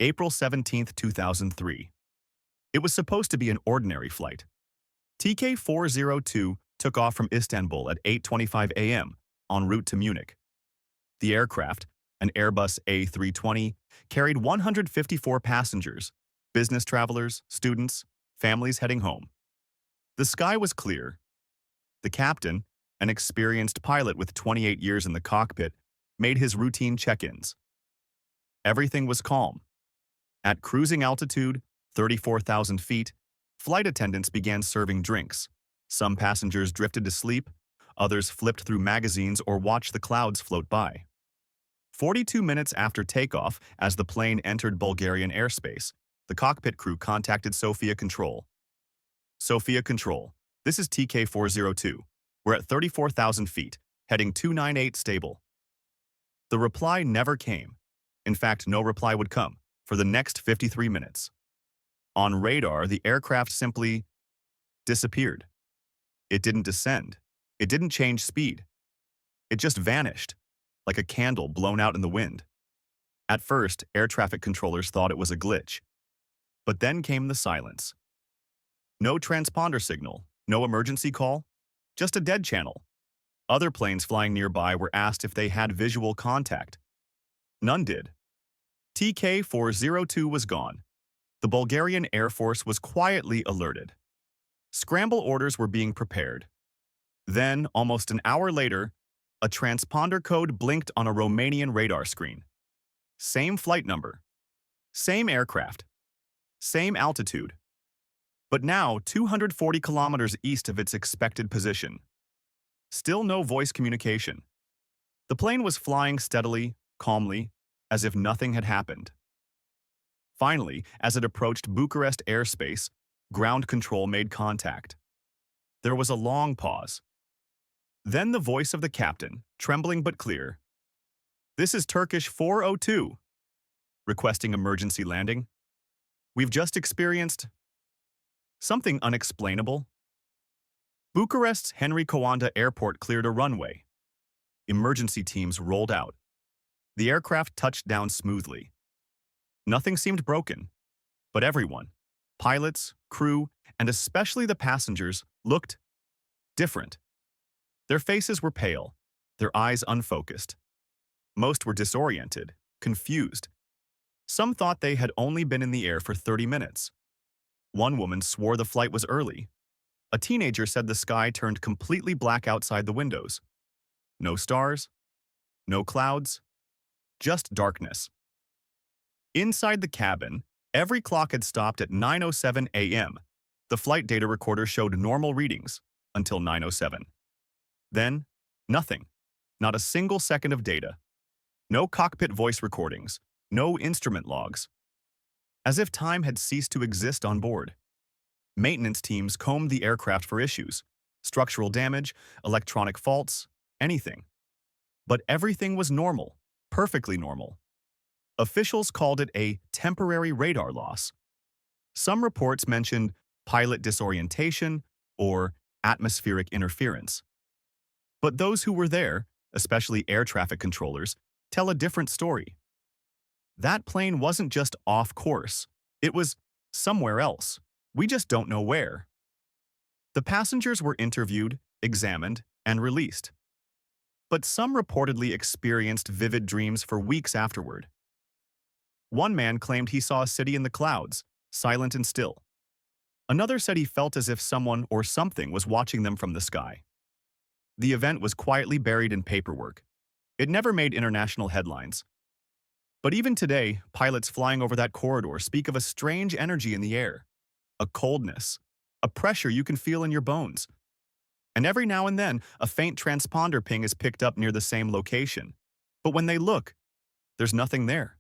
April 17, 2003. It was supposed to be an ordinary flight. TK-402 took off from Istanbul at 8:25 a.m. en route to Munich. The aircraft, an Airbus A320, carried 154 passengers, business travelers, students, families heading home. The sky was clear. The captain, an experienced pilot with 28 years in the cockpit, made his routine check-ins. Everything was calm. At cruising altitude, 34,000 feet, flight attendants began serving drinks. Some passengers drifted to sleep, others flipped through magazines or watched the clouds float by. 42 minutes after takeoff, as the plane entered Bulgarian airspace, the cockpit crew contacted Sofia Control. Sofia Control, this is TK-402. We're at 34,000 feet, heading 298 stable. The reply never came. In fact, no reply would come for the next 53 minutes. On radar, the aircraft simply disappeared. It didn't descend. It didn't change speed. It just vanished, like a candle blown out in the wind. At first, air traffic controllers thought it was a glitch. But then came the silence. No transponder signal, no emergency call, just a dead channel. Other planes flying nearby were asked if they had visual contact. None did. TK-402 was gone. The Bulgarian Air Force was quietly alerted. Scramble orders were being prepared. Then, almost an hour later, a transponder code blinked on a Romanian radar screen. Same flight number. Same aircraft. Same altitude. But now 240 kilometers east of its expected position. Still no voice communication. The plane was flying steadily, calmly, as if nothing had happened. Finally, as it approached Bucharest airspace, ground control made contact. There was a long pause. Then the voice of the captain, trembling but clear. "This is Turkish 402, requesting emergency landing. We've just experienced something unexplainable." Bucharest's Henry Coanda Airport cleared a runway. Emergency teams rolled out. The aircraft touched down smoothly. Nothing seemed broken, but everyone, pilots, crew, and especially the passengers, looked different. Their faces were pale, their eyes unfocused. Most were disoriented, confused. Some thought they had only been in the air for 30 minutes. One woman swore the flight was early. A teenager said the sky turned completely black outside the windows. No stars, no clouds, just darkness. Inside the cabin, every clock had stopped at 9:07 a.m. The flight data recorder showed normal readings until 9:07. Then, nothing. Not a single second of data. No cockpit voice recordings, no instrument logs. As if time had ceased to exist on board. Maintenance teams combed the aircraft for issues, structural damage, electronic faults, anything. But everything was normal, perfectly normal. Officials called it a temporary radar loss. Some reports mentioned pilot disorientation or atmospheric interference. But those who were there, especially air traffic controllers, tell a different story. That plane wasn't just off course. It was somewhere else. We just don't know where. The passengers were interviewed, examined, and released. But some reportedly experienced vivid dreams for weeks afterward. One man claimed he saw a city in the clouds, silent and still. Another said he felt as if someone or something was watching them from the sky. The event was quietly buried in paperwork. It never made international headlines. But even today, pilots flying over that corridor speak of a strange energy in the air, a coldness, a pressure you can feel in your bones. And every now and then, a faint transponder ping is picked up near the same location. But when they look, there's nothing there.